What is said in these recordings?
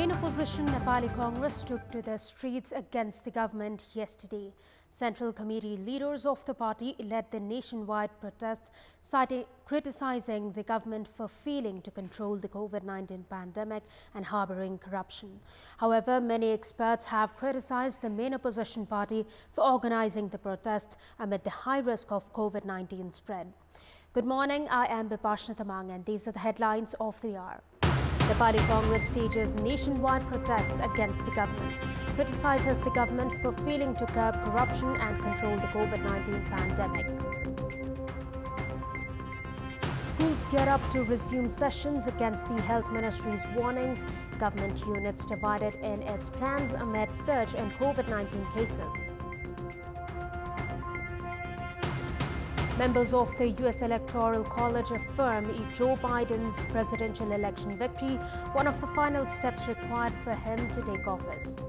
main opposition Nepali Congress took to the streets against the government yesterday. Central Committee leaders of the party led the nationwide protests, criticizing the government for failing to control the COVID-19 pandemic and harboring corruption. However, many experts have criticized the main opposition party for organizing the protests amid the high risk of COVID-19 spread. Good morning, I am Bipashna Tamang and these are the headlines of the hour. Nepali Congress stages nationwide protests against the government, criticizes the government for failing to curb corruption and control the COVID-19 pandemic. Schools gear up to resume sessions against the Health Ministry's warnings. Government units divided in its plans amid surge in COVID-19 cases. Members of the U.S. Electoral College affirm Joe Biden's presidential election victory, one of the final steps required for him to take office.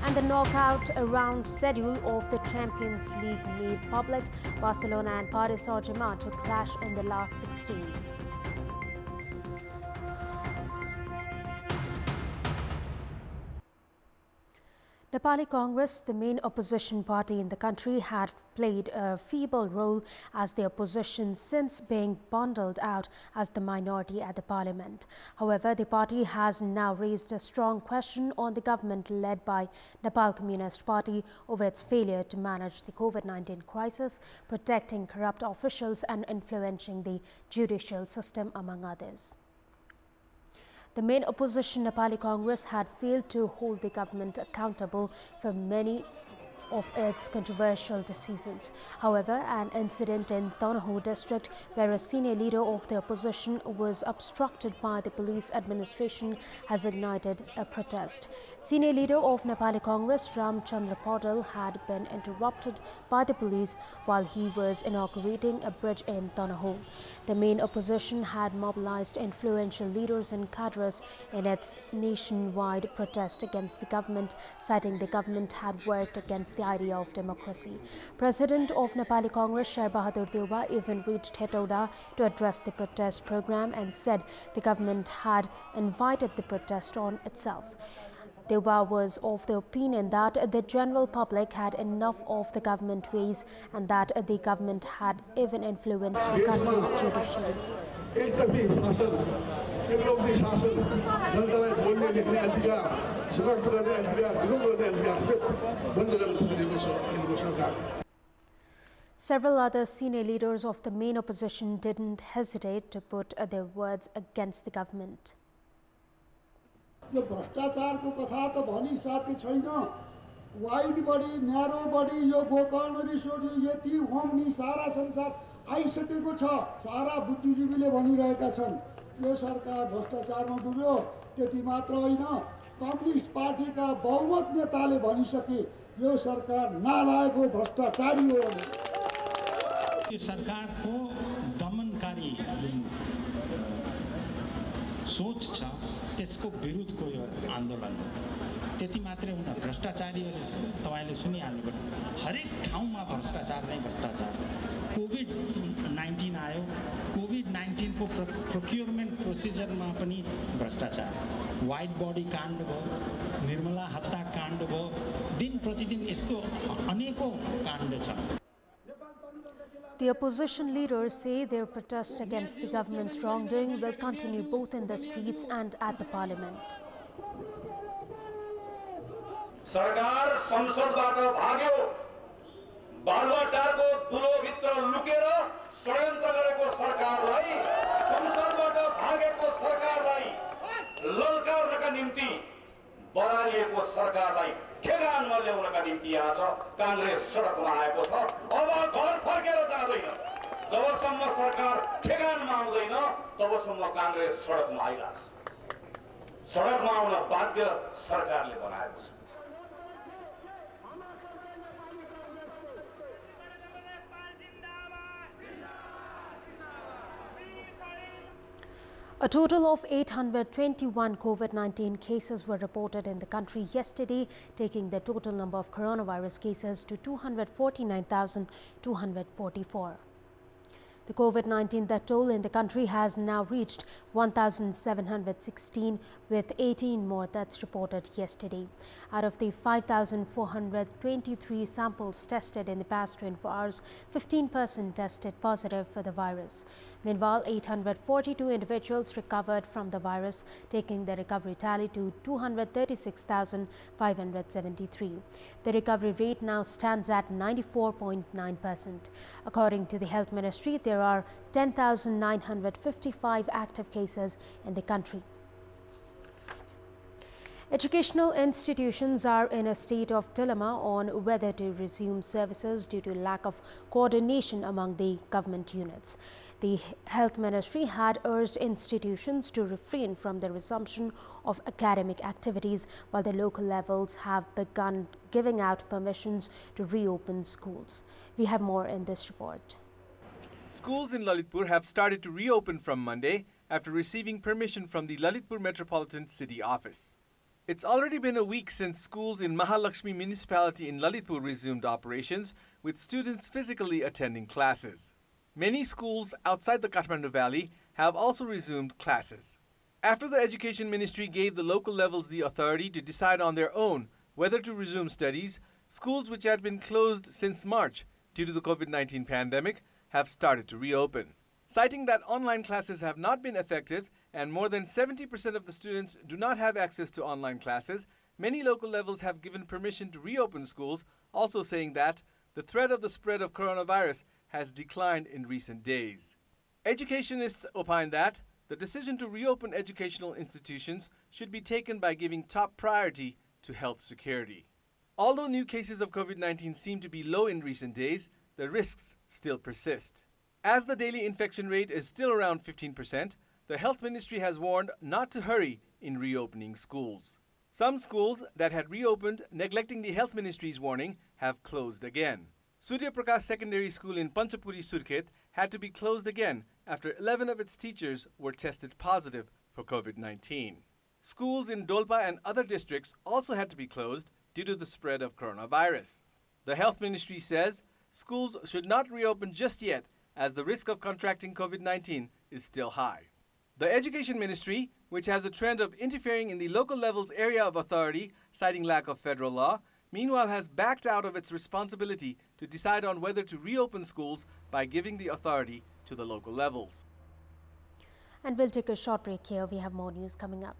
And the knockout round schedule of the Champions League made public. Barcelona and Paris Saint-Germain to clash in the last 16. Nepali Congress, the main opposition party in the country, had played a feeble role as the opposition since being bundled out as the minority at the parliament. However, the party has now raised a strong question on the government led by Nepal Communist Party over its failure to manage the COVID-19 crisis, protecting corrupt officials and influencing the judicial system, among others. The main opposition Nepali Congress had failed to hold the government accountable for many of its controversial decisions. However, an incident in Tanahu district where a senior leader of the opposition was obstructed by the police administration has ignited a protest. Senior leader of Nepali Congress, Ramchandra Paudel, had been interrupted by the police while he was inaugurating a bridge in Tanahu. The main opposition had mobilized influential leaders and cadres in its nationwide protest against the government, citing the government had worked against the idea of democracy. President of Nepali Congress, Sher Bahadur Deuba, even reached Hetauda to address the protest program and said the government had invited the protest on itself. Deuba was of the opinion that the general public had enough of the government ways and that the government had even influenced the country's judiciary. Several other senior leaders of the main opposition didn't hesitate to put their words against the government. यो भ्रष्टाचारको कथा त भनी साथै छैन wide बडी न्यारो बडी यो Gokarna resort यति होम्नी सारा संसार आइसकेको छ सारा बुद्धिजीवीले भनिरहेका छन् यो सरकार भ्रष्टाचारमा डुब्यो त्यति मात्र हैन कम्युनिस्ट पार्टीका बहुमत नेताले भनिसके यो सरकार नालायक हो भ्रष्टाचारी हो भने यो सरकारको दमनकारी जुन सोच छ त्यसको विरुद्धको यो आन्दोलन हो त्यति मात्रै हुन भ्रष्टाचारीहरूले तपाईले सुनिहाल्नुभयो हरेक ठाउँमा भ्रष्टाचार नै भ्रष्टाचार कोभिड-19 आयो कोभिड-19 को प्रोक्योरमेन्ट प्रोसिजरमा पनि भ्रष्टाचार वाइट बडी काण्ड भयो निर्मला हत्या काण्ड भयो दिन प्रतिदिन यसको अनेकौं काण्ड छ. The opposition leaders say their protest against the government's wrongdoing will continue both in the streets and at the parliament. सरकार संसदबाट भाग्यो बालुवाटारको दुलोभित्र लुकेर षड्यन्त्र गरेको सरकारलाई संसदबाट भागेको सरकारलाई ललकारनका निम्ति बरालिएको सरकारलाई ठेगानमा ल्याउनका निम्ति आज कांग्रेस सडकमा आएको छ. अब घर फर्केर जाँदैन. जबसम्म सरकार ठेगानमा आउँदैन तबसम्म कांग्रेस सडकमा आइराछ. सडकमा आउन बाध्य सरकारले बनाएको छ. A total of 821 COVID-19 cases were reported in the country yesterday, taking the total number of coronavirus cases to 249,244. The COVID-19 death toll in the country has now reached 1,716, with 18 more deaths reported yesterday. Out of the 5,423 samples tested in the past 24 hours, 15% tested positive for the virus. Meanwhile, 842 individuals recovered from the virus, taking the recovery tally to 236,573. The recovery rate now stands at 94.9%. According to the Health Ministry, there are 10,955 active cases in the country. Educational institutions are in a state of dilemma on whether to resume services due to lack of coordination among the government units. The Health Ministry had urged institutions to refrain from the resumption of academic activities, while the local levels have begun giving out permissions to reopen schools. We have more in this report. Schools in Lalitpur have started to reopen from Monday after receiving permission from the Lalitpur Metropolitan City Office. It's already been a week since schools in Mahalakshmi municipality in Lalitpur resumed operations, with students physically attending classes. Many schools outside the Kathmandu Valley have also resumed classes. After the Education Ministry gave the local levels the authority to decide on their own whether to resume studies, schools which had been closed since March due to the COVID-19 pandemic have started to reopen. Citing that online classes have not been effective and more than 70% of the students do not have access to online classes, many local levels have given permission to reopen schools, also saying that the threat of the spread of coronavirus has declined in recent days. Educationists opine that the decision to reopen educational institutions should be taken by giving top priority to health security. Although new cases of COVID-19 seem to be low in recent days, the risks still persist. As the daily infection rate is still around 15%, the Health Ministry has warned not to hurry in reopening schools. Some schools that had reopened, neglecting the Health Ministry's warning, have closed again. Surya Prakash Secondary School in Panchapuri, Surkhet had to be closed again after 11 of its teachers were tested positive for COVID-19. Schools in Dolpa and other districts also had to be closed due to the spread of coronavirus. The Health Ministry says schools should not reopen just yet as the risk of contracting COVID-19 is still high. The Education Ministry, which has a trend of interfering in the local level's area of authority, citing lack of federal law, meanwhile has backed out of its responsibility to decide on whether to reopen schools by giving the authority to the local levels. And we'll take a short break here. We have more news coming up.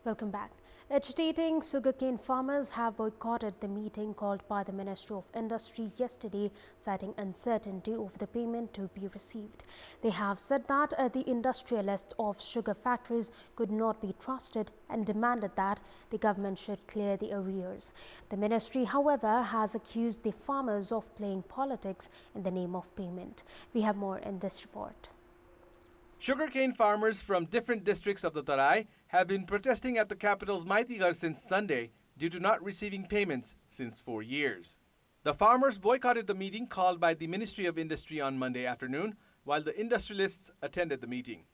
Welcome back. Agitating sugarcane farmers have boycotted the meeting called by the Ministry of Industry yesterday, citing uncertainty over the payment to be received. They have said that the industrialists of sugar factories could not be trusted and demanded that the government should clear the arrears. The ministry, however, has accused the farmers of playing politics in the name of payment. We have more in this report. Sugarcane farmers from different districts of the Tarai have been protesting at the capital's Maitigar since Sunday due to not receiving payments since 4 years. The farmers boycotted the meeting called by the Ministry of Industry on Monday afternoon, while the industrialists attended the meeting.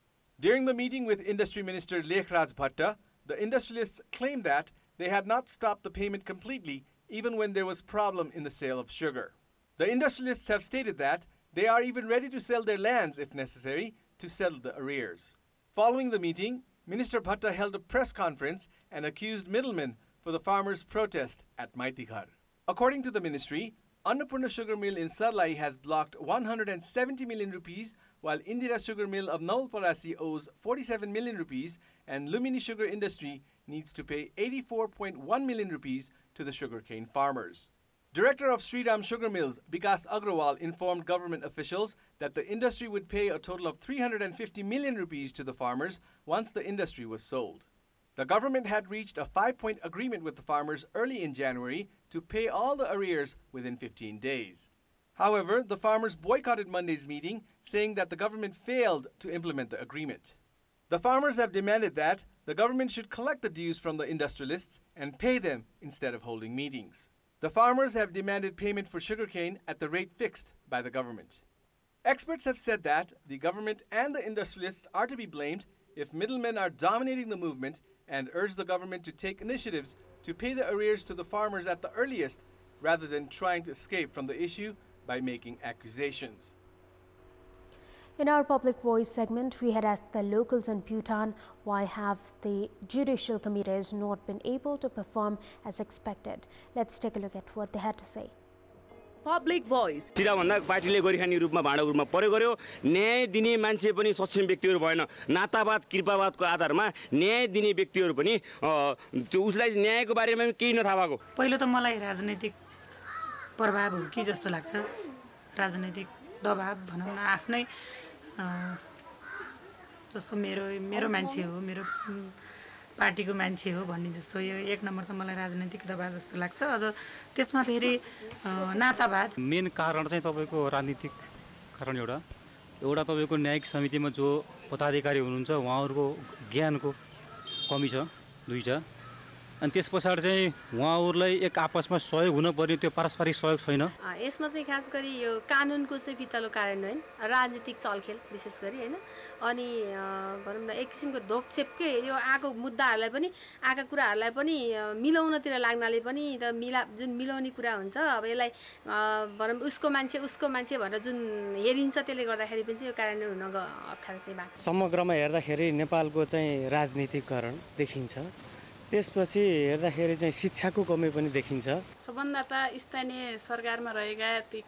During the meeting with Industry Minister Lekhraj Bhatta, the industrialists claimed that they had not stopped the payment completely even when there was problem in the sale of sugar. The industrialists have stated that they are even ready to sell their lands if necessary to settle the arrears. Following the meeting, Minister Bhatta held a press conference and accused middlemen for the farmers' protest at Maitigar. According to the ministry, Annapurna Sugar Mill in Sarlai has blocked 170 million rupees, while Indira Sugar Mill of Nawalparasi owes 47 million rupees, and Lumini Sugar Industry needs to pay 84.1 million rupees to the sugarcane farmers. Director of Sriram Sugar Mills, Bikas Agrawal, informed government officials that the industry would pay a total of 350 million rupees to the farmers once the industry was sold. The government had reached a 5-point agreement with the farmers early in January to pay all the arrears within 15 days. However, the farmers boycotted Monday's meeting, saying that the government failed to implement the agreement. The farmers have demanded that the government should collect the dues from the industrialists and pay them instead of holding meetings. The farmers have demanded payment for sugarcane at the rate fixed by the government. Experts have said that the government and the industrialists are to be blamed if middlemen are dominating the movement, and urge the government to take initiatives to pay the arrears to the farmers at the earliest rather than trying to escape from the issue by making accusations. In our Public Voice segment, we had asked the locals in Bhutan why have the judicial committees not been able to perform as expected. Let's take a look at what they had to say. Public Voice. सिधा भन्दा पार्टीले गरिखाने रूपमा भाँडो रूपमा प्रयोग गर्यो न्याय दिने मान्छे पनि सक्षम व्यक्तिहरू भएन नातावाद कृपावादको आधारमा न्याय दिने व्यक्तिहरू पनि त्यो उसलाई न्यायको बारेमा केही नथाहा भएको पहिलो त मलाई राजनीतिक प्रभाव हो कि जस्तो लाग्छ राजनीतिक दबाव भनौं न आफ्नै जस्तो मेरो मान्छे हो मेरो पार्टीको मान्छे हो भन्ने जस्तो यो एक नम्बर त मलाई राजनीतिक दबाव जस्तो लाग्छ अझ त्यसमा फेरि नातावाद मेन कारण चाहिँ तपाईको राजनीतिक कारण एउटा तपाईको न्यायिक समितिमा जो पदाधिकारी हुनुहुन्छ उहाँहरुको ज्ञानको कमी छ दुईटा अनि त्यसपछि चाहिँ उहाँहरुलाई एक आपसमा सहयोग हुन पर्ने त्यो पारस्परिक सहयोग छैन यसमा चाहिँ खास गरी यो कानुनको चाहिँ भित्तालो कार्यान्वयन राजनीतिक चलखेल विशेष गरी हैन अनि भनौं न एक किसिमको धोपछेपकै यो आको मुद्दाहरुलाई पनि आका कुराहरुलाई पनि मिलाउनतिर लाग्नाले पनि त जुन मिलाउने कुरा हुन्छ अब यसलाई भनौं उसको मान्छे भनेर जुन हेरिन्छ त्यसले गर्दाखेरि पनि यो कार्यान्वयन हुन अप्ठ्यारो चाहिँ भएको समग्रमा हेर्दाखेरि नेपालको चाहिँ राजनीतिकरण देखिन्छ त्यसपछि हेर्दाखेरि चाहिँ शिक्षाको कमी पनि देखिन्छ सबभन्दा त स्थानीय सरकारमा रहेका ती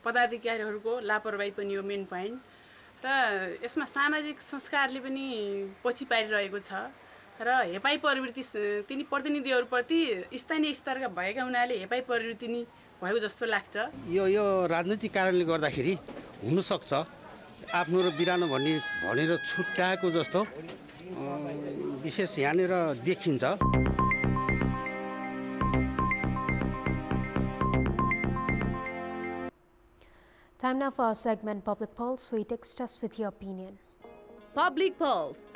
पदाधिकारीहरूको लापरवाही पनि हो मेन प्वाइन्ट र यसमा सामाजिक संस्कारले पनि पछि पारिरहेको छ र हेपाई प्रवृत्ति तिनी प्रतिनिधिहरूप्रति स्थानीय स्तरका भएका हुनाले हेपाई प्रवृत्ति नि भएको जस्तो लाग्छ यो राजनीतिक कारणले गर्दाखेरि हुन सक्छ आफ्नो र बिरानो भनेर छुट्याएको जस्तो विशेष यहाँनिर देखिन्छ Time now for our segment Public Pulse, where you text us with your opinion. Public Pulse.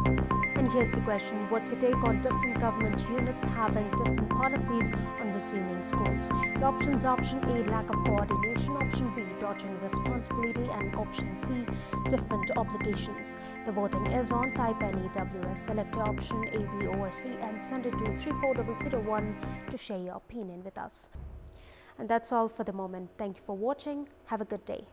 And here's the question: what's your take on different government units having different policies on resuming schools? The options: option A, lack of coordination; option B, dodging responsibility; and option C, different obligations. The voting is on. Type NEWS, select your option A, B, or C, and send it to 34001 to share your opinion with us. And that's all for the moment. Thank you for watching. Have a good day.